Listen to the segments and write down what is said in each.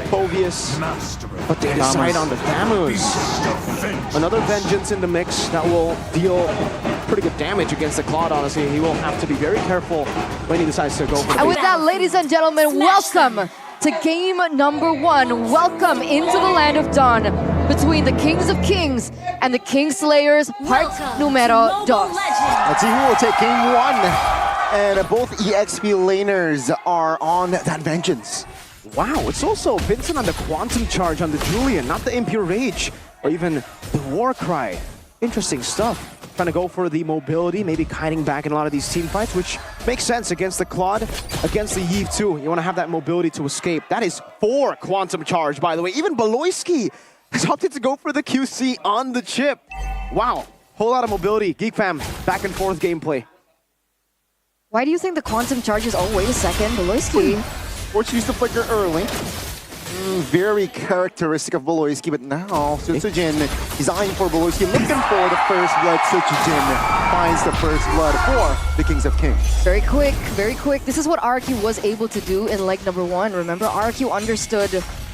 Povius, but they decide on the Damus. Another Vengeance in the mix that will deal pretty good damage against the Claude, honestly. He will have to be very careful when he decides to go for the And with that, ladies and gentlemen, welcome to game number 1. Welcome into the land of Dawn between the Kings of Kings and the Kingslayers, part numero 2. Let's see who will take game 1. And both EXP laners are on that Vengeance. Wow, it's also Vincent on the Quantum Charge on the Julian, not the Impure Rage, or even the War Cry. Interesting stuff. Trying to go for the mobility, maybe kiting back in a lot of these team fights, which makes sense against the Claude, against the Yves too. You want to have that mobility to escape. That is 4 Quantum Charge, by the way. Even Beloyski has opted to go for the QC on the chip. Wow, whole lot of mobility. Geek fam, back and forth gameplay. Why do you think the Quantum Charge is... Oh, wait a second, Beloyski. Force used the flicker early. Very characteristic of Beloyski, but now Sutsujin is eyeing for Beloyski, looking for the first blood. Sutsujin finds the first blood for the Kings of Kings. Very quick, very quick. This is what RRQ was able to do in leg number 1. Remember, RRQ understood.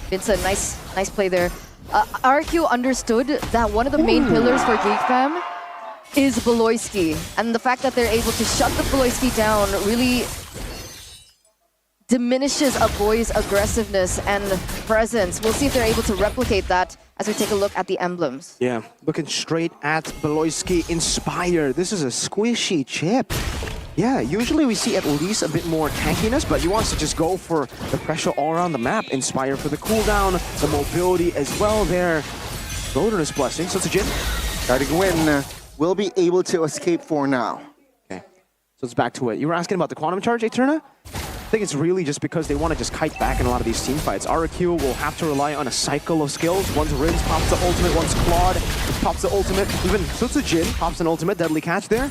Vincent, nice play there. RRQ understood that one of the main pillars for Geek Fam is Beloyski. And the fact that they're able to shut the Beloyski down really diminishes a boy's aggressiveness and presence. We'll see if they're able to replicate that as we take a look at the emblems. Yeah, looking straight at Beloyski. Inspire. This is a squishy chip. Yeah, usually we see at least a bit more tankiness, but he wants to just go for the pressure all around the map. Inspire for the cooldown, the mobility as well there. Wilderness Blessing. So Jin Starting win will be able to escape for now. Okay, so it's back to it. You were asking about the Quantum Charge, Eterna? I think it's really just because they want to just kite back in a lot of these team fights. RRQ will have to rely on a cycle of skills. Once Rims pops the ultimate, once Claude pops the ultimate, even Sutsujin pops an ultimate, deadly catch there.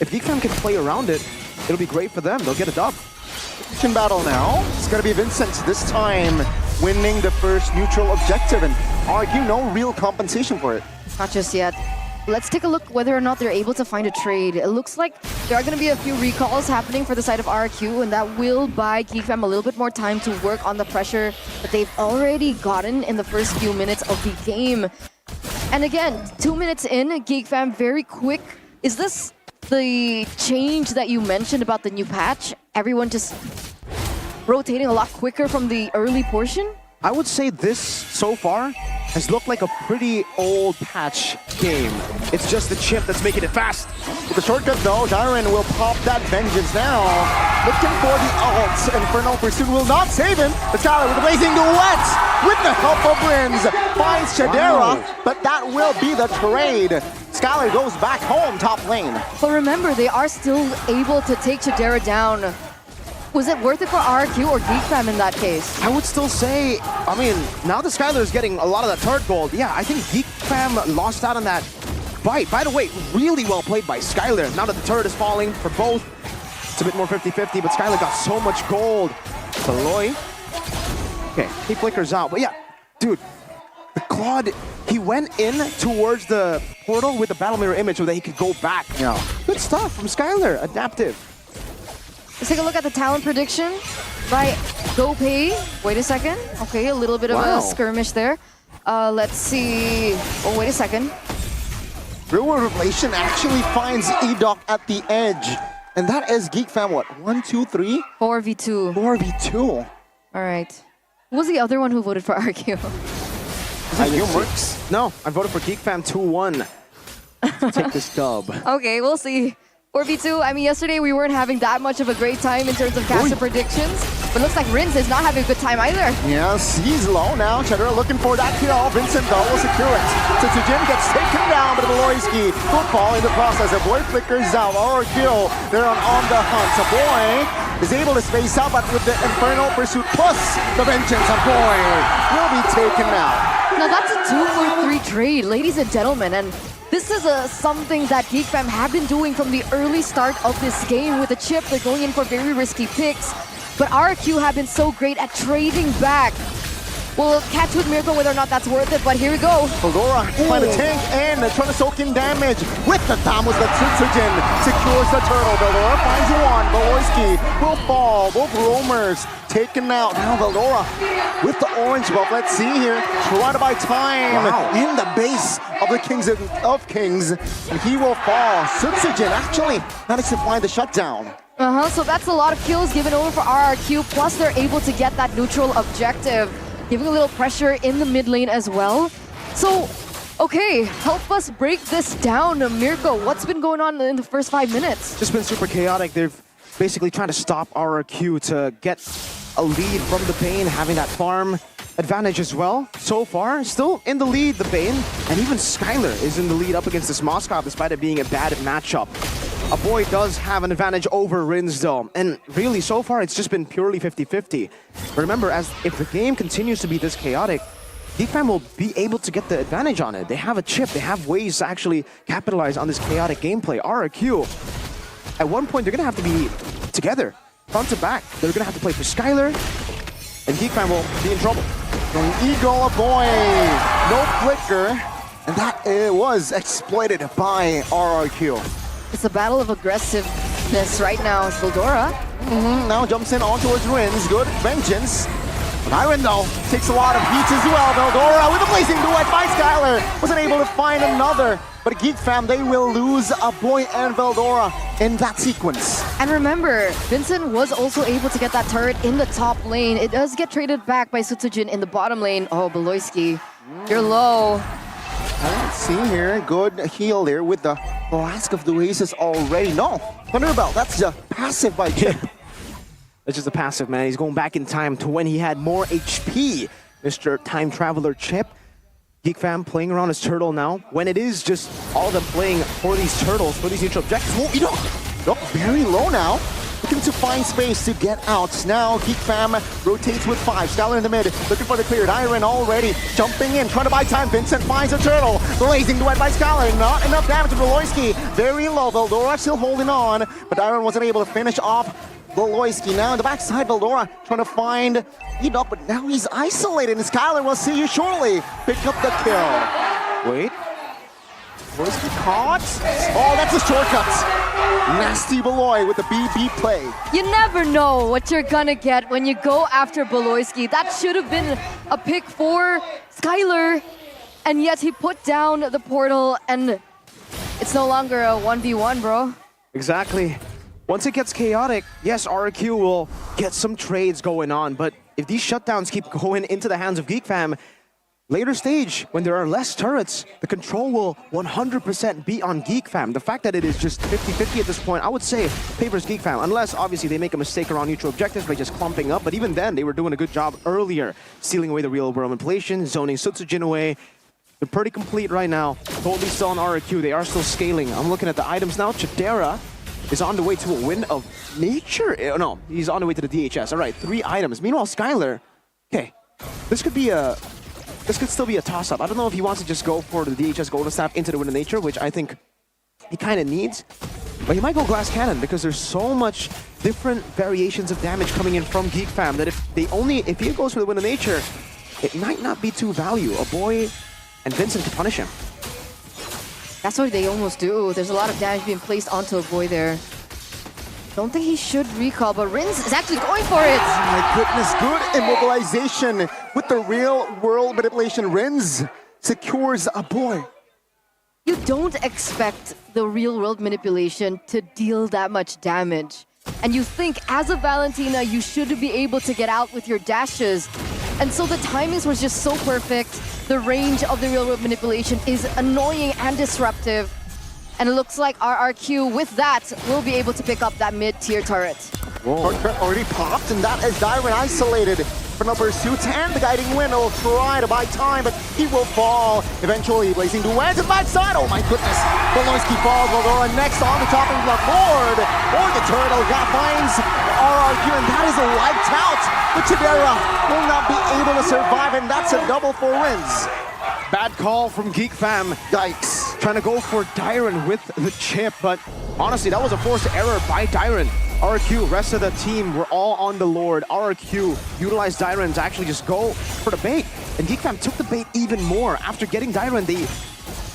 If Geek Fam can play around it, it'll be great for them. They'll get a dub. Position battle now. It's going to be Vincent this time winning the first neutral objective, and RRQ no real compensation for it. Not just yet. Let's take a look whether or not they're able to find a trade. It looks like there are going to be a few recalls happening for the side of RRQ, and that will buy Geek Fam a little bit more time to work on the pressure that they've already gotten in the first few minutes of the game. And again, 2 minutes in, Geek Fam very quick. Is this the change that you mentioned about the new patch? Everyone just rotating a lot quicker from the early portion? I would say this, so far, has looked like a pretty old patch game. It's just the chip that's making it fast. With the shortcut though, Darren will pop that Vengeance now. Looking for the ults. Infernal Pursuit will not save him. The Skylar with the Blazing Duet with the help of Rins finds Chadera, but that will be the trade. Skylar goes back home top lane. But remember, they are still able to take Chadera down. Was it worth it for RRQ or Geek Fam in that case? I would still say, I mean, now the Skylar is getting a lot of that turret gold. Yeah, I think Geek Fam lost out on that fight. By the way, really well played by Skylar. Now that the turret is falling for both, it's a bit more 50-50, but Skylar got so much gold. Beloy. Okay, he flickers out. But yeah, dude, the Claude, he went in towards the portal with the Battle Mirror image so that he could go back. Yeah. Good stuff from Skylar, adaptive. Let's take a look at the talent prediction. Right, go pay. Wait a second. Okay, a little bit of a skirmish there. Let's see. Oh, wait a second. Real World Revelation actually finds Edoc at the edge. And that is Geek Fam, what? 1, 2, 3? 4v2. 4v2. All right. Who was the other one who voted for RQ? Works? No, I voted for Geek Fam 2-1 to take this dub. Okay, we'll see. 4v2, I mean, yesterday we weren't having that much of a great time in terms of caster predictions, but looks like Rins is not having a good time either. Yes, he's low now. Chedra looking for that kill. Vincent, though, will secure it. Sutsujin gets taken down, but Beloyski will fall in the process. A boy flickers out. RRQ, they're on the hunt. A boy is able to space out, but with the Infernal Pursuit plus the Vengeance, a boy will be taken out. Now that's a 2-for-3 trade, ladies and gentlemen, and this is something that Geek Fam have been doing from the early start of this game with the chip. They're going in for very risky picks, but RRQ have been so great at trading back We'll catch with Miracle whether or not that's worth it, but here we go. Veldora trying to tank and trying to soak in damage. With the Tamos, the Tsujin secures the turtle. Veldora finds one. Voloisky will fall. Both roamers taken out. Now Veldora with the orange buff. Let's see here. Try to buy time in the base of the Kings of Kings. And he will fall. Tsujin actually managed to find the shutdown. So that's a lot of kills given over for RRQ, plus they're able to get that neutral objective, giving a little pressure in the mid lane as well. So, okay, help us break this down. Mirko, what's been going on in the first 5 minutes? Just been super chaotic. They're basically trying to stop RRQ to get a lead from the Bane, having that farm advantage as well. So far, still in the lead, the Bane, and even Skylar is in the lead up against this Moskov, despite it being a bad matchup. A boy does have an advantage over Rins though, and really so far it's just been purely 50-50. Remember, if the game continues to be this chaotic, Geek Fam will be able to get the advantage on it. They have a chip, they have ways to actually capitalize on this chaotic gameplay. RRQ, at one point they're gonna have to be together, front to back. They're gonna have to play for Skylar, and Geek Fam will be in trouble. From Eagle, a boy, no flicker, and that was exploited by RRQ. It's a battle of aggressiveness right now. It's Veldora. Now jumps in on towards Rins. Good vengeance. Iron though takes a lot of heat as well. Veldora with a blazing duet by Skylar. Wasn't able to find another. But Geek Fam, they will lose a boy and Veldora in that sequence. And remember, Vincent was also able to get that turret in the top lane. It does get traded back by Tsujin in the bottom lane. Oh, Beloyski, you're low. Let's see here. Good heal there with the Flask of the Oasis already. No, Thunderbelt, that's a passive by Chip. That's just a passive, man. He's going back in time to when he had more HP. Mr. Time Traveler Chip. Geek Fam playing around his turtle now. When it is just all of them playing for these turtles, for these neutral objectives. Oh, you know, very low now. Looking to find space to get out. Now Geek Fam rotates with 5. Skylar in the mid, looking for the cleared. Iron already jumping in, trying to buy time. Vincent finds a turtle. Blazing duet by Skylar. Not enough damage to Beloyski. Very low. Veldora still holding on, but Iron wasn't able to finish off Beloyski. Now in the backside, Veldora trying to find Enoch, but now he's isolated. And Skylar will see you shortly. Pick up the kill. Wait. Beloyski caught. Oh, that's a shortcut. Nasty Beloy with the BB play. You never know what you're gonna get when you go after Beloyski. That should have been a pick for Skylar, and yet he put down the portal, and it's no longer a 1v1, bro. Exactly. Once it gets chaotic, yes, RRQ will get some trades going on, but if these shutdowns keep going into the hands of Geek Fam, later stage, when there are less turrets, the control will 100% be on Geek Fam. The fact that it is just 50-50 at this point, I would say favors Geek Fam, unless obviously they make a mistake around neutral objectives by just clumping up, but even then, they were doing a good job earlier, stealing away the real world manipulation, zoning Tsujin away. They're pretty complete right now. Totally still on RRQ, they are still scaling. I'm looking at the items now. Chidera is on the way to a win of nature. No, he's on the way to the DHS. All right, 3 items. Meanwhile, Skylar, okay, this could still be a toss-up. I don't know if he wants to just go for the DHS Golden Staff into the Wind of Nature, which I think he kind of needs. But he might go Glass Cannon because there's so much different variations of damage coming in from Geek Fam that if he goes for the Wind of Nature, it might not be too value. A boy and Vincent can punish him. That's what they almost do. There's a lot of damage being placed onto a boy there. Don't think he should recall, but Rins is actually going for it. Oh my goodness, good immobilization with the real world manipulation. Rins secures a boy. You don't expect the real world manipulation to deal that much damage. And you think as a Valentina, you should be able to get out with your dashes. And so the timings was just so perfect. The range of the real world manipulation is annoying and disruptive. And it looks like RRQ, with that, will be able to pick up that mid-tier turret. Whoa. Already popped, and that is Dyron isolated for no pursuit. And the guiding wind will try to buy time, but he will fall. Eventually, blazing duet to the backside. Oh my goodness. Beloyski falls. Veldora next on the chopping block board. Or the turtle finds RRQ, and that is a wiped out. But Chidera will not be able to survive, and that's a double for Rins. Bad call from Geek Fam. Yikes. Trying to go for Dyron with the chip, but honestly, that was a forced error by Dyron. RRQ, rest of the team, were all on the Lord. RRQ utilized Dyron to actually just go for the bait. And Geek Fam took the bait even more. After getting Dyron, they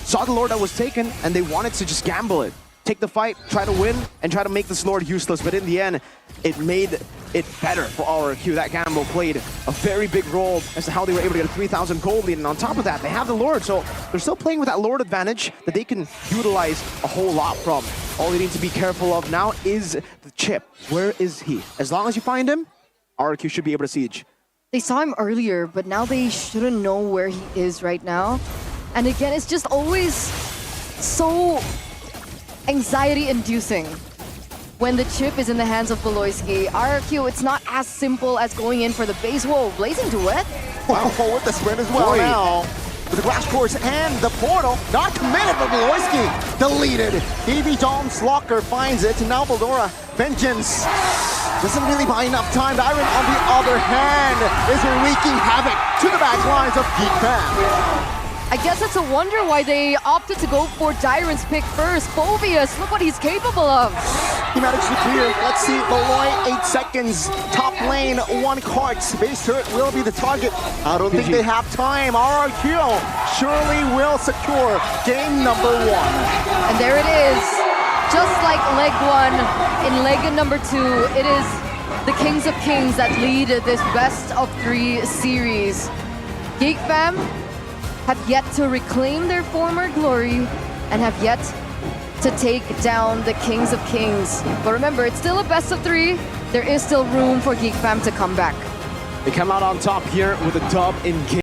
saw the Lord that was taken, and they wanted to just gamble it. Take the fight, try to win, and try to make this Lord useless. But in the end, it made it better for RRQ. That gamble played a very big role as to how they were able to get a 3,000 gold lead. And on top of that, they have the Lord. So they're still playing with that Lord advantage that they can utilize a whole lot from. All they need to be careful of now is the chip. Where is he? As long as you find him, RRQ should be able to siege. They saw him earlier, but now they shouldn't know where he is right now. And again, it's just always so anxiety-inducing when the chip is in the hands of Beloyski. RRQ, it's not as simple as going in for the base. Whoa, Blazing Duet? Wow, with the sprint as well now. With the Crash Course and the portal, not committed, but Beloyski deleted. EV Dom Slocker finds it, and now Baldora Vengeance doesn't really buy enough time. Dyron, on the other hand, is wreaking havoc to the back lines of Geek Fam. I guess it's a wonder why they opted to go for Dyron's pick first. Phobius, look what he's capable of. He managed to clear. Let's see, Beloy, 8 seconds. Top lane, 1 cart. Base turret will be the target. I don't think they have time. RRQ surely will secure game number 1. And there it is. Just like leg 1, in leg number 2, it is the Kings of Kings that lead this best of 3 series. Geek Fam have yet to reclaim their former glory and have yet to take down the Kings of Kings. But remember, it's still a best of 3. There is still room for Geek Fam to come back. They come out on top here with a dub in game.